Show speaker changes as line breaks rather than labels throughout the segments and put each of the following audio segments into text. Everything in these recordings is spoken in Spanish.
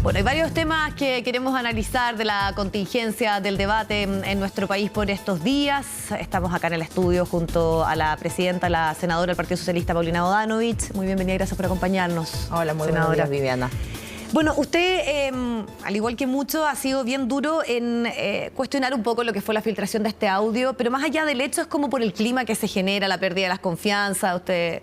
Bueno, hay varios temas que queremos analizar de la contingencia del debate en nuestro país por estos días. Estamos acá en el estudio junto a la presidenta, la senadora del Partido Socialista, Paulina Bodanovich. Muy bienvenida y gracias por acompañarnos.
Hola, muy
senadora.
buenos días, Viviana.
Bueno, usted, al igual que muchos, ha sido bien duro en cuestionar un poco lo que fue la filtración de este audio, pero más allá del hecho es como por el clima que se genera, la pérdida de las confianzas. Usted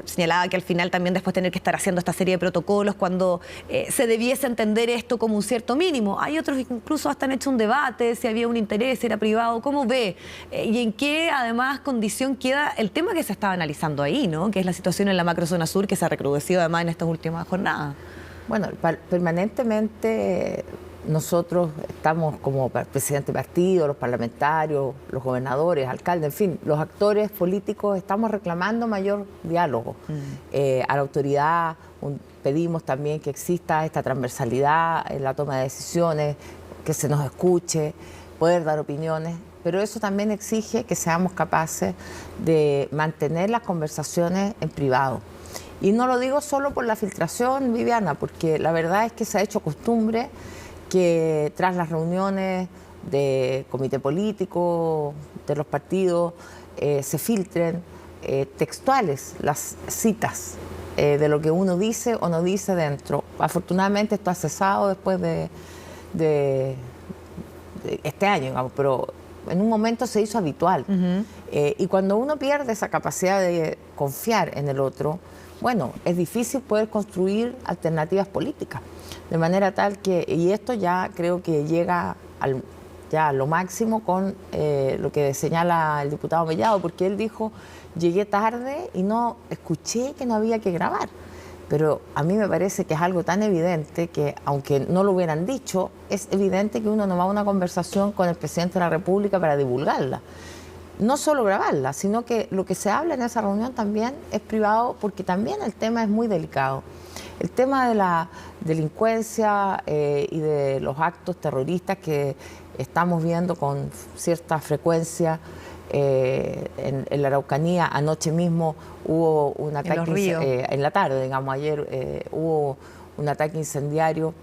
señalaba que al final también después tener que estar haciendo esta serie de protocolos cuando se debiese entender esto como un cierto mínimo. Hay otros que incluso hasta han hecho un debate, si había un interés, si era privado, ¿cómo ve? Y en qué, además, condición queda el tema que se estaba analizando ahí, ¿no? Que es la situación en la macrozona sur, que se ha recrudecido además en estas últimas jornadas.
Bueno, permanentemente nosotros estamos como presidente de partido, los parlamentarios, los gobernadores, alcaldes, en fin, los actores políticos estamos reclamando mayor diálogo. A la autoridad pedimos también que exista esta transversalidad en la toma de decisiones, que se nos escuche, poder dar opiniones, pero eso también exige que seamos capaces de mantener las conversaciones en privado. Y no lo digo solo por la filtración, Viviana, porque la verdad es que se ha hecho costumbre que tras las reuniones de comité político, de los partidos, se filtren textuales las citas de lo que uno dice o no dice dentro. Afortunadamente esto ha cesado después de este año, digamos, pero en un momento se hizo habitual. Y cuando uno pierde esa capacidad de confiar en el otro, bueno, es difícil poder construir alternativas políticas, de manera tal que, y esto ya creo que llega a lo máximo con lo que señala el diputado Mellado, porque él dijo, llegué tarde y no escuché que no había que grabar. Pero a mí me parece que es algo tan evidente que, aunque no lo hubieran dicho, es evidente que uno no va a una conversación con el presidente de la República para divulgarla. No solo grabarla, sino que lo que se habla en esa reunión también es privado, porque también el tema es muy delicado. El tema de la delincuencia y de los actos terroristas que estamos viendo con cierta frecuencia en la Araucanía. Anoche mismo hubo un ataque en la tarde, digamos, ayer hubo un ataque incendiario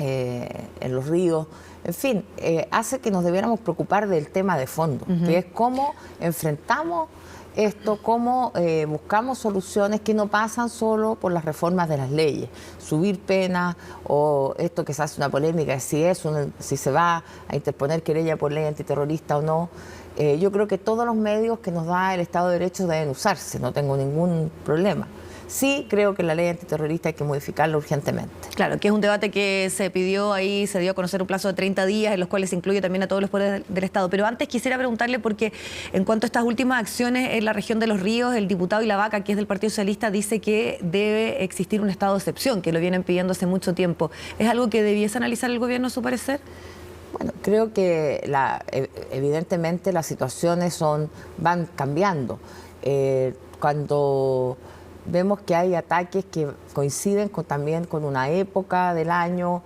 en los ríos. En fin, hace que nos debiéramos preocupar del tema de fondo, que es cómo enfrentamos esto, cómo buscamos soluciones que no pasan solo por las reformas de las leyes, subir penas o esto que se hace una polémica de si se va a interponer querella por ley antiterrorista o no. Yo creo que todos los medios que nos da el Estado de Derecho deben usarse, no tengo ningún problema. Sí creo que la ley antiterrorista hay que modificarla urgentemente.
Claro, que es un debate que se pidió ahí, se dio a conocer un plazo de 30 días, en los cuales se incluye también a todos los poderes del Estado. Pero antes quisiera preguntarle, porque en cuanto a estas últimas acciones en la región de Los Ríos, el diputado Ilavaca, que es del Partido Socialista, dice que debe existir un estado de excepción, que lo vienen pidiendo hace mucho tiempo. ¿Es algo que debiese analizar el gobierno, a su parecer?
Bueno, creo que evidentemente las situaciones van cambiando. Cuando vemos que hay ataques que coinciden también con una época del año,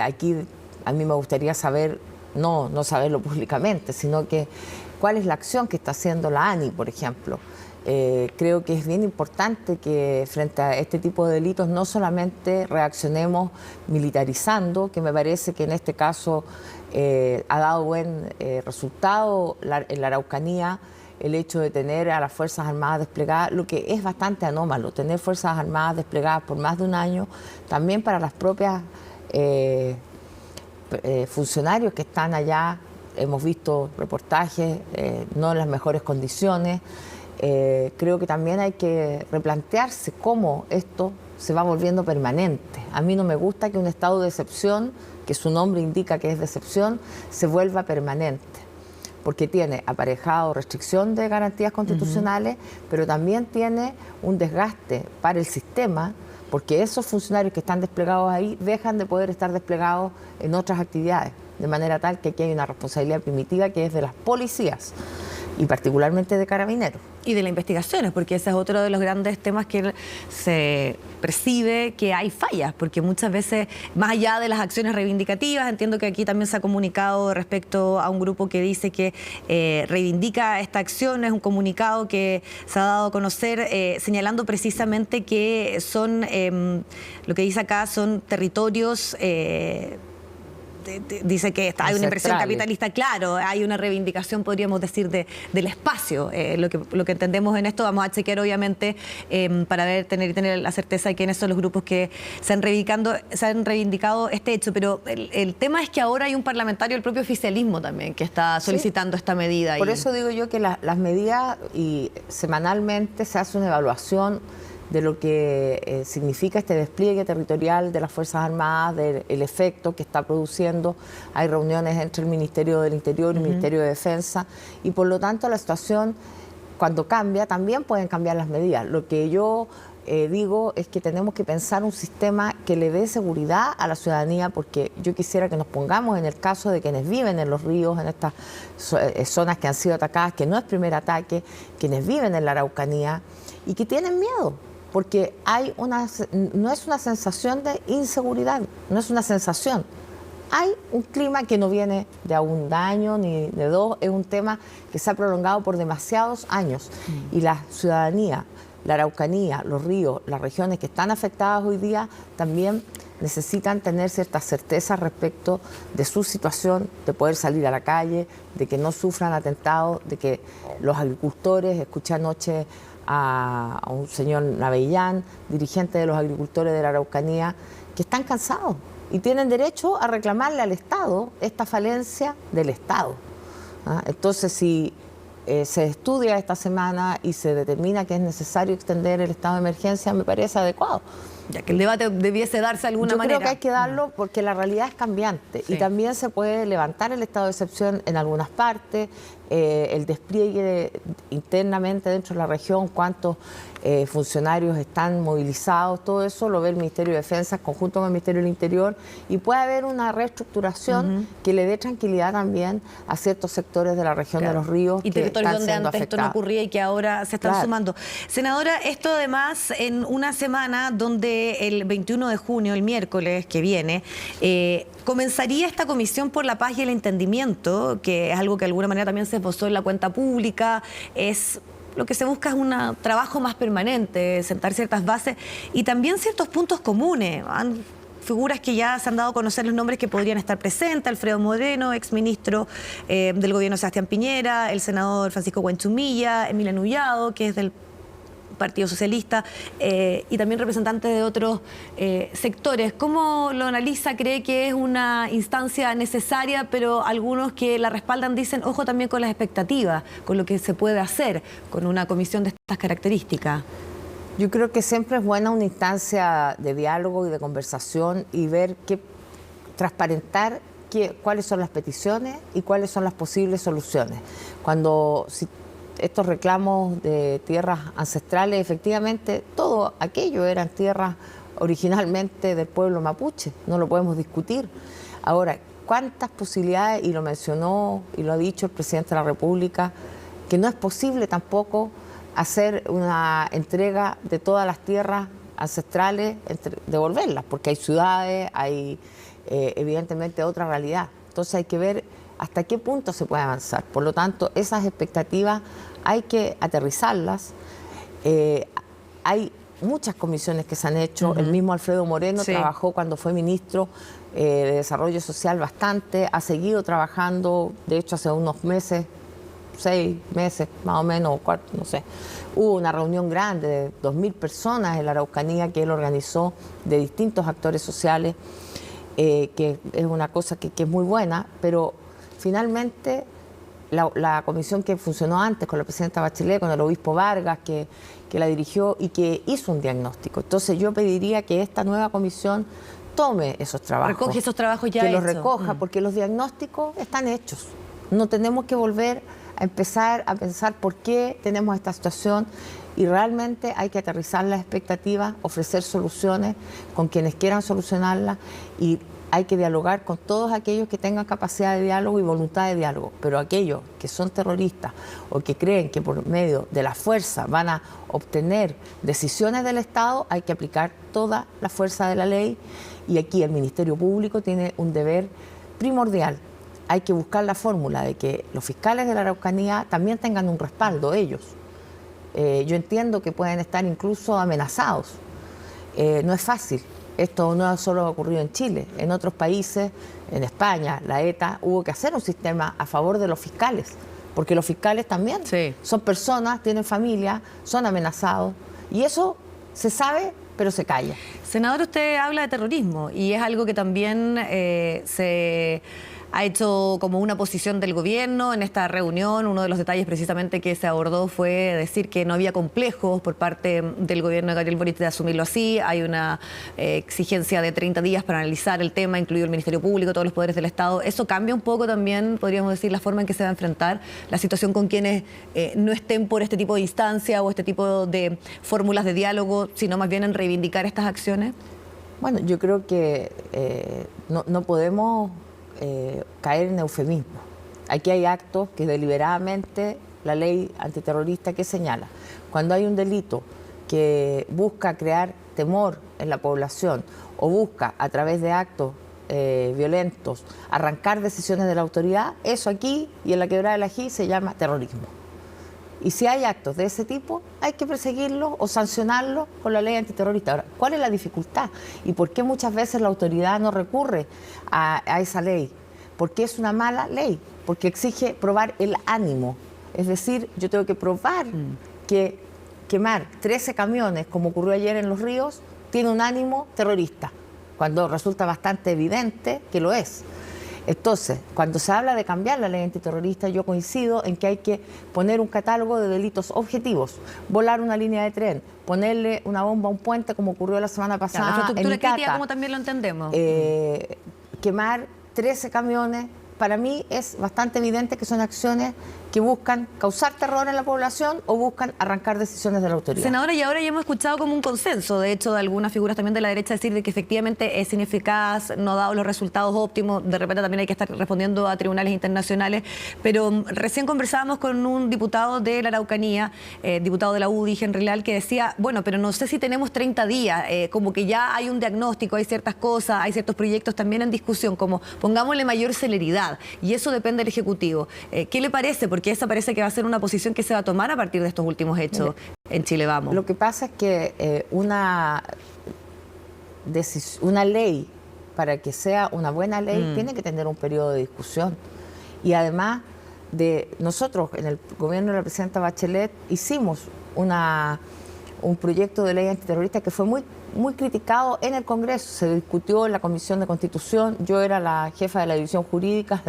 aquí a mí me gustaría saber, no saberlo públicamente, sino que cuál es la acción que está haciendo la ANI, por ejemplo. Creo que es bien importante que frente a este tipo de delitos no solamente reaccionemos militarizando, que me parece que en este caso ha dado buen resultado en la Araucanía, el hecho de tener a las Fuerzas Armadas desplegadas, lo que es bastante anómalo, tener Fuerzas Armadas desplegadas por más de un año, también para las propias funcionarios que están allá. Hemos visto reportajes, no en las mejores condiciones. Creo que también hay que replantearse cómo esto se va volviendo permanente. A mí no me gusta que un estado de excepción, que su nombre indica que es de excepción, se vuelva permanente, porque tiene aparejado restricción de garantías constitucionales, pero también tiene un desgaste para el sistema, porque esos funcionarios que están desplegados ahí dejan de poder estar desplegados en otras actividades, de manera tal que aquí hay una responsabilidad primitiva que es de las policías. y particularmente de Carabineros.
Y de las investigaciones, porque ese es otro de los grandes temas que se percibe que hay fallas, porque muchas veces, más allá de las acciones reivindicativas, entiendo que aquí también se ha comunicado respecto a un grupo que dice que reivindica esta acción, es un comunicado que se ha dado a conocer señalando precisamente que son, lo que dice acá, son territorios... dice que hay una inversión capitalista, claro, hay una reivindicación, podríamos decir, del espacio. Lo que entendemos en esto, vamos a chequear obviamente para tener la certeza de quiénes son los grupos que se han reivindicado este hecho, pero el tema es que ahora hay un parlamentario del propio oficialismo también que está solicitando esta medida.
Por eso digo yo que las medidas, y semanalmente se hace una evaluación de lo que significa este despliegue territorial de las Fuerzas Armadas, del efecto que está produciendo. Hay reuniones entre el Ministerio del Interior y el Ministerio de Defensa, y por lo tanto la situación, cuando cambia, también pueden cambiar las medidas. Lo que yo digo es que tenemos que pensar un sistema que le dé seguridad a la ciudadanía, porque yo quisiera que nos pongamos en el caso de quienes viven en los ríos, en estas zonas que han sido atacadas, que no es primer ataque, quienes viven en la Araucanía y que tienen miedo. Porque no es una sensación de inseguridad, no es una sensación. Hay un clima que no viene de un año ni de dos, es un tema que se ha prolongado por demasiados años. Y la ciudadanía, la Araucanía, los ríos, las regiones que están afectadas hoy día también necesitan tener ciertas certezas respecto de su situación, de poder salir a la calle, de que no sufran atentados, de que los agricultores, escuché anoche a un señor Navellán, dirigente de los agricultores de la Araucanía, que están cansados y tienen derecho a reclamarle al Estado esta falencia del Estado. Entonces, si se estudia esta semana y se determina que es necesario extender el estado de emergencia, me parece adecuado.
Ya que el debate debiese darse de alguna manera.
Yo creo que hay que darlo porque la realidad es cambiante, y también se puede levantar el estado de excepción en algunas partes, el despliegue internamente dentro de la región, cuántos funcionarios están movilizados, todo eso lo ve el Ministerio de Defensa conjunto con el Ministerio del Interior, y puede haber una reestructuración que le dé tranquilidad también a ciertos sectores de la región de los ríos
y territorios donde antes esto no ocurría y que ahora se están sumando. Senadora, esto además en una semana donde el 21 de junio, el miércoles que viene, comenzaría esta Comisión por la Paz y el Entendimiento, que es algo que de alguna manera también se esbozó en la cuenta pública. Lo que se busca es un trabajo más permanente, sentar ciertas bases y también ciertos puntos comunes. Figuras que ya se han dado a conocer los nombres que podrían estar presentes: Alfredo Moreno, exministro del gobierno de Sebastián Piñera, el senador Francisco Huanchumilla, Emiliano Ullado, que es del Partido Socialista, y también representantes de otros sectores. ¿Cómo lo analiza? ¿Cree que es una instancia necesaria, pero algunos que la respaldan dicen, ojo también con las expectativas, con lo que se puede hacer con una comisión de estas características?
Yo creo que siempre es buena una instancia de diálogo y de conversación y ver transparentar cuáles son las peticiones y cuáles son las posibles soluciones. Estos reclamos de tierras ancestrales, efectivamente, todo aquello eran tierras originalmente del pueblo mapuche, no lo podemos discutir. Ahora, ¿cuántas posibilidades? Y lo mencionó y lo ha dicho el presidente de la República, que no es posible tampoco hacer una entrega de todas las tierras ancestrales, devolverlas, porque hay ciudades, hay evidentemente otra realidad. Entonces hay que ver hasta qué punto se puede avanzar. Por lo tanto, esas expectativas hay que aterrizarlas. Hay muchas comisiones que se han hecho. El mismo Alfredo Moreno trabajó cuando fue ministro de Desarrollo Social bastante, ha seguido trabajando, de hecho hace unos meses, 6 meses más o menos, o 4, no sé, hubo una reunión grande de 2.000 personas en la Araucanía que él organizó, de distintos actores sociales, que es una cosa que es muy buena, pero finalmente la comisión que funcionó antes con la presidenta Bachelet, con el obispo Vargas, que la dirigió y que hizo un diagnóstico. Entonces yo pediría que esta nueva comisión tome esos trabajos.
Recoge esos trabajos ya
que
hechos.
los recoja, porque los diagnósticos están hechos. No tenemos que volver a empezar a pensar por qué tenemos esta situación y realmente hay que aterrizar las expectativas, ofrecer soluciones con quienes quieran solucionarlas y hay que dialogar con todos aquellos que tengan capacidad de diálogo y voluntad de diálogo, pero aquellos que son terroristas o que creen que por medio de la fuerza van a obtener decisiones del Estado, hay que aplicar toda la fuerza de la ley y aquí el Ministerio Público tiene un deber primordial. Hay que buscar la fórmula de que los fiscales de la Araucanía también tengan un respaldo ellos. Yo entiendo que pueden estar incluso amenazados. No es fácil. Esto no solo ha ocurrido en Chile, en otros países, en España, la ETA, hubo que hacer un sistema a favor de los fiscales, porque los fiscales también son personas, tienen familia, son amenazados, y eso se sabe, pero se calla.
Senador, usted habla de terrorismo, y es algo que también se ha hecho como una posición del gobierno en esta reunión. Uno de los detalles precisamente que se abordó fue decir que no había complejos por parte del gobierno de Gabriel Boric de asumirlo así. Hay una exigencia de 30 días para analizar el tema, incluido el Ministerio Público, todos los poderes del Estado. Eso cambia un poco también, podríamos decir, la forma en que se va a enfrentar la situación con quienes no estén por este tipo de instancia o este tipo de fórmulas de diálogo, sino más bien en reivindicar estas acciones.
Bueno, yo creo que no podemos caer en eufemismo. Aquí hay actos que deliberadamente la ley antiterrorista que señala. Cuando hay un delito que busca crear temor en la población o busca a través de actos violentos arrancar decisiones de la autoridad, eso aquí y en la Quebrada del Ají se llama terrorismo. Y si hay actos de ese tipo, hay que perseguirlos o sancionarlos con la ley antiterrorista. Ahora, ¿cuál es la dificultad? ¿Y por qué muchas veces la autoridad no recurre a esa ley? Porque es una mala ley, porque exige probar el ánimo. Es decir, yo tengo que probar que quemar 13 camiones, como ocurrió ayer en Los Ríos, tiene un ánimo terrorista, cuando resulta bastante evidente que lo es. Entonces, cuando se habla de cambiar la ley antiterrorista, yo coincido en que hay que poner un catálogo de delitos objetivos, volar una línea de tren, ponerle una bomba a un puente, como ocurrió la semana pasada
la infraestructura
en Itata,
crítica, como también lo entendemos.
Quemar 13 camiones, para mí es bastante evidente que son acciones que buscan causar terror en la población o buscan arrancar decisiones de la autoridad.
Senadora, y ahora ya hemos escuchado como un consenso, de hecho, de algunas figuras también de la derecha decir de que efectivamente es ineficaz, no ha dado los resultados óptimos, de repente también hay que estar respondiendo a tribunales internacionales, pero recién conversábamos con un diputado de la Araucanía, diputado de la UDI, Henry Leal, que decía, bueno, pero no sé si tenemos 30 días, como que ya hay un diagnóstico, hay ciertas cosas, hay ciertos proyectos también en discusión, como pongámosle mayor celeridad, y eso depende del Ejecutivo. ¿Qué le parece? Porque esa parece que va a ser una posición que se va a tomar a partir de estos últimos hechos en Chile Vamos.
Lo que pasa es que una ley, para que sea una buena ley, tiene que tener un periodo de discusión. Y además, nosotros en el gobierno de la presidenta Bachelet hicimos un proyecto de ley antiterrorista que fue muy criticado en el Congreso, se discutió en la Comisión de Constitución, yo era la jefa de la División Jurídica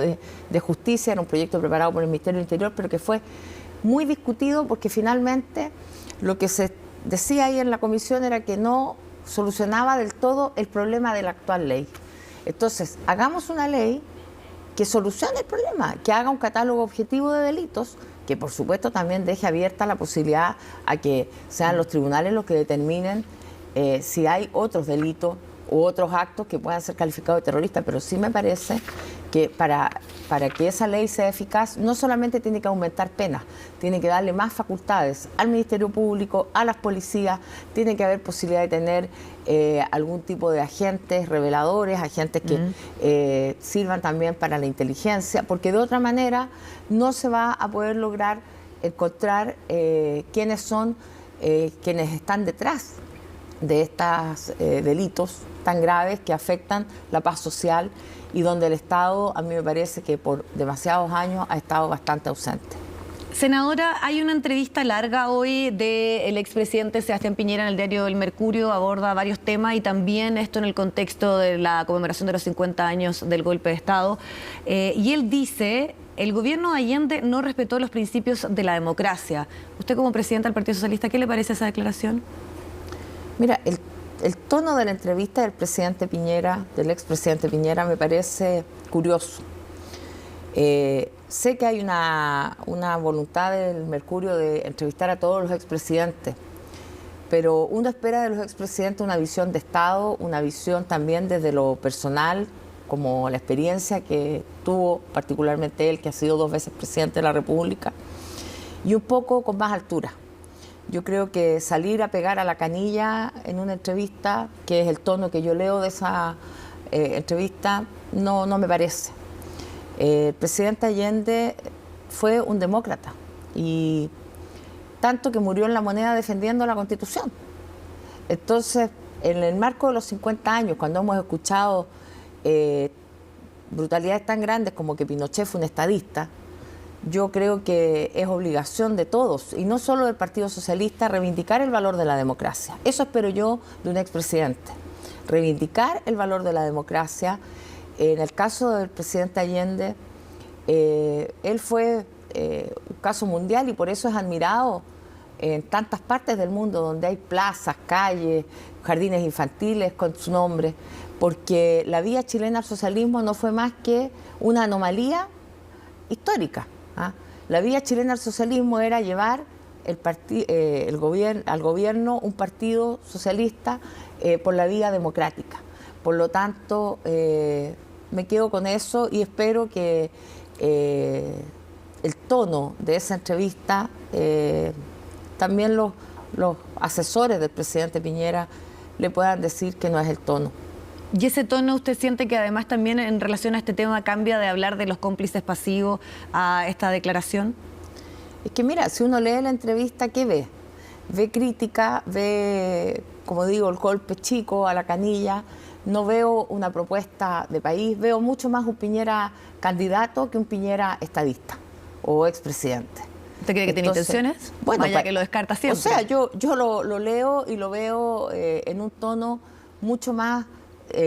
de Justicia, era un proyecto preparado por el Ministerio del Interior, pero que fue muy discutido porque finalmente lo que se decía ahí en la comisión era que no solucionaba del todo el problema de la actual ley. Entonces, hagamos una ley que solucione el problema, que haga un catálogo objetivo de delitos, que por supuesto también deje abierta la posibilidad a que sean los tribunales los que determinen si hay otros delitos u otros actos que puedan ser calificados de terroristas, pero sí me parece que para que esa ley sea eficaz no solamente tiene que aumentar penas, tiene que darle más facultades al Ministerio Público, a las policías, tiene que haber posibilidad de tener algún tipo de agentes reveladores, agentes que sirvan también para la inteligencia, porque de otra manera no se va a poder lograr encontrar quiénes son quienes están detrás de estos delitos tan graves que afectan la paz social y donde el Estado, a mí me parece que por demasiados años ha estado bastante ausente.
Senadora, hay una entrevista larga hoy del expresidente Sebastián Piñera en el diario El Mercurio, aborda varios temas y también esto en el contexto de la conmemoración de los 50 años del golpe de Estado. Y él dice, el gobierno de Allende no respetó los principios de la democracia. Usted como presidenta del Partido Socialista, ¿qué le parece esa declaración?
Mira, el tono de la entrevista del presidente Piñera, del expresidente Piñera, me parece curioso. sé que hay una voluntad del Mercurio de entrevistar a todos los expresidentes, pero uno espera de los expresidentes una visión de Estado, una visión también desde lo personal, como la experiencia que tuvo particularmente él, que ha sido 2 veces presidente de la República, y un poco con más altura. Yo creo que salir a pegar a la canilla en una entrevista, que es el tono que yo leo de esa entrevista, no me parece. El presidente Allende fue un demócrata y tanto que murió en La Moneda defendiendo la Constitución. Entonces, en el marco de los 50 años, cuando hemos escuchado brutalidades tan grandes como que Pinochet fue un estadista, yo creo que es obligación de todos, y no solo del Partido Socialista, reivindicar el valor de la democracia. Eso espero yo de un expresidente, reivindicar el valor de la democracia. En el caso del presidente Allende, él fue un caso mundial y por eso es admirado en tantas partes del mundo donde hay plazas, calles, jardines infantiles con su nombre, porque la vía chilena al socialismo no fue más que una anomalía histórica. La vía chilena al socialismo era llevar al gobierno un partido socialista por la vía democrática. Por lo tanto, me quedo con eso y espero que el tono de esa entrevista, también los asesores del presidente Piñera le puedan decir que no es el tono.
¿Y ese tono usted siente que además también en relación a este tema cambia de hablar de los cómplices pasivos a esta declaración?
Es que mira, si uno lee la entrevista, ¿qué ve? Ve crítica, ve, como digo, el golpe chico a la canilla. No veo una propuesta de país, veo mucho más un Piñera candidato que un Piñera estadista o expresidente.
¿Usted cree que tiene intenciones?
Bueno,
vaya que lo descarta siempre.
O sea, yo lo leo y lo veo en un tono mucho más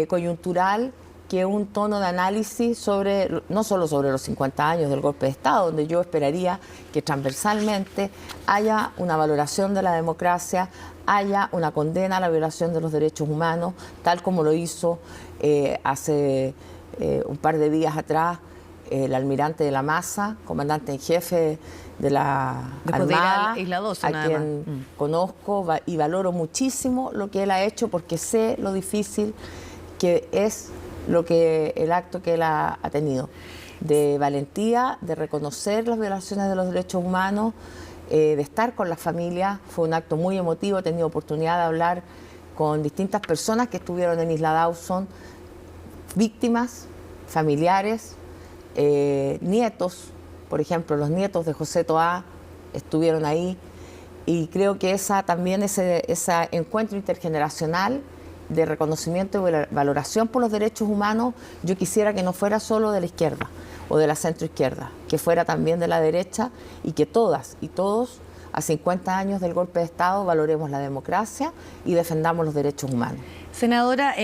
coyuntural que un tono de análisis sobre, no solo sobre los 50 años del golpe de Estado, donde yo esperaría que transversalmente haya una valoración de la democracia, haya una condena a la violación de los derechos humanos, tal como lo hizo hace un par de días atrás el almirante de la Maza, comandante en jefe de la Armada,
Isla 12,
a quien conozco y valoro muchísimo lo que él ha hecho, porque sé lo difícil que es el acto que él ha tenido, de valentía, de reconocer las violaciones de los derechos humanos, de estar con las familias. Fue un acto muy emotivo. He tenido oportunidad de hablar con distintas personas que estuvieron en Isla Dawson, víctimas, familiares, nietos, por ejemplo, los nietos de José Toá estuvieron ahí, y creo que ese encuentro intergeneracional de reconocimiento y valoración por los derechos humanos, yo quisiera que no fuera solo de la izquierda o de la centroizquierda, que fuera también de la derecha, y que todas y todos, a 50 años del golpe de Estado, valoremos la democracia y defendamos los derechos humanos.
Senadora,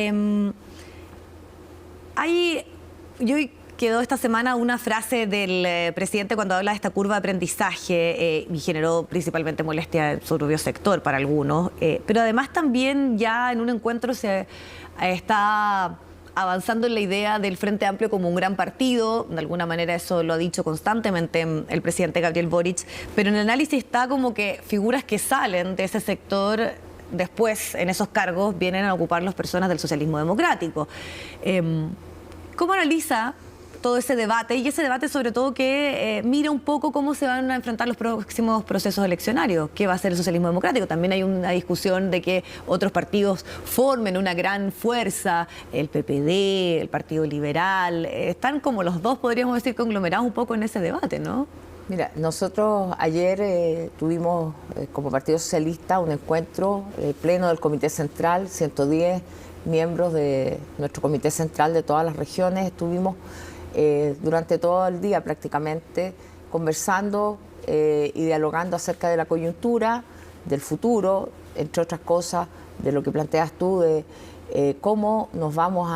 quedó esta semana una frase del presidente cuando habla de esta curva de aprendizaje y generó principalmente molestia en su propio sector para algunos, pero además también ya en un encuentro se está avanzando en la idea del Frente Amplio como un gran partido. De alguna manera eso lo ha dicho constantemente el presidente Gabriel Boric, pero en el análisis está como que figuras que salen de ese sector después en esos cargos vienen a ocupar las personas del socialismo democrático. ¿Cómo analiza todo ese debate, y ese debate sobre todo que mira un poco cómo se van a enfrentar los próximos procesos eleccionarios? ¿Qué va a ser el socialismo democrático? También hay una discusión de que otros partidos formen una gran fuerza, el PPD, el Partido Liberal, están como los dos, podríamos decir, conglomerados un poco en ese debate, ¿no?
Mira, nosotros ayer tuvimos como Partido Socialista un encuentro pleno del Comité Central, 110 miembros de nuestro Comité Central de todas las regiones. Estuvimos durante todo el día prácticamente conversando y dialogando acerca de la coyuntura, del futuro, entre otras cosas, de lo que planteas tú, de cómo nos vamos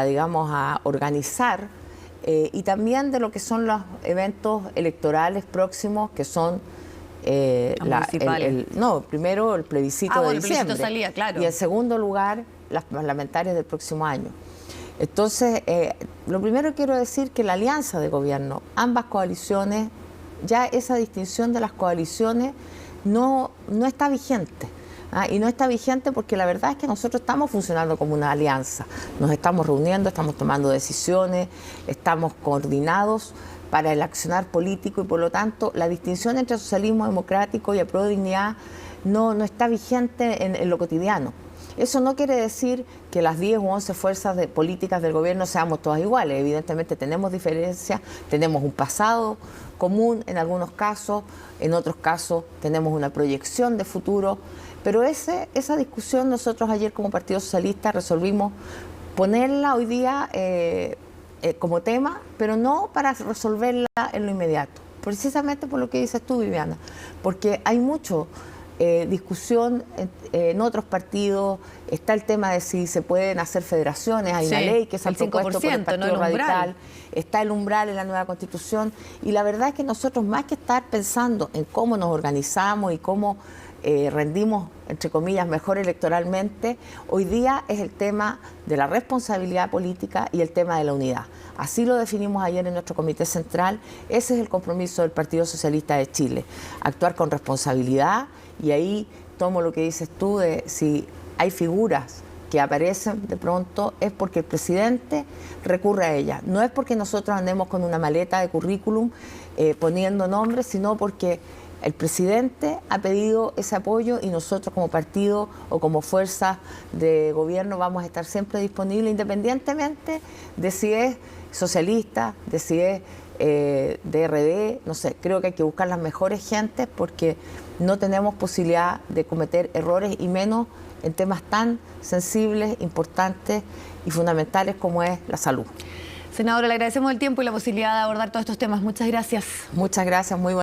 digamos, a organizar, y también de lo que son los eventos electorales próximos, que son primero el plebiscito de diciembre,
el plebiscito salía, claro,
y en segundo lugar las parlamentarias del próximo año. Entonces, lo primero que quiero decir que la alianza de gobierno, ambas coaliciones, ya esa distinción de las coaliciones no está vigente. Y no está vigente porque la verdad es que nosotros estamos funcionando como una alianza. Nos estamos reuniendo, estamos tomando decisiones, estamos coordinados para el accionar político y por lo tanto la distinción entre socialismo democrático y Apruebo Dignidad no está vigente en lo cotidiano. Eso no quiere decir que las 10 u 11 fuerzas políticas del gobierno seamos todas iguales. Evidentemente tenemos diferencias, tenemos un pasado común en algunos casos, en otros casos tenemos una proyección de futuro, pero esa discusión nosotros ayer como Partido Socialista resolvimos ponerla hoy día como tema, pero no para resolverla en lo inmediato, precisamente por lo que dices tú, Viviana, porque hay mucho discusión en otros partidos, está el tema de si se pueden hacer federaciones, hay una ley que se ha propuesto por el Partido Radical, está el umbral en la nueva Constitución, y la verdad es que nosotros más que estar pensando en cómo nos organizamos y cómo rendimos, entre comillas, mejor electoralmente, hoy día es el tema de la responsabilidad política y el tema de la unidad. Así lo definimos ayer en nuestro Comité Central, ese es el compromiso del Partido Socialista de Chile, actuar con responsabilidad, y ahí tomo lo que dices tú de si hay figuras que aparecen de pronto es porque el presidente recurre a ellas, no es porque nosotros andemos con una maleta de currículum poniendo nombres, sino porque el presidente ha pedido ese apoyo y nosotros como partido o como fuerza de gobierno vamos a estar siempre disponibles independientemente de si es socialista, de si es DRD, no sé, creo que hay que buscar las mejores gentes porque no tenemos posibilidad de cometer errores y menos en temas tan sensibles, importantes y fundamentales como es la salud.
Senadora, le agradecemos el tiempo y la posibilidad de abordar todos estos temas. Muchas gracias.
Muchas gracias, muy buenas.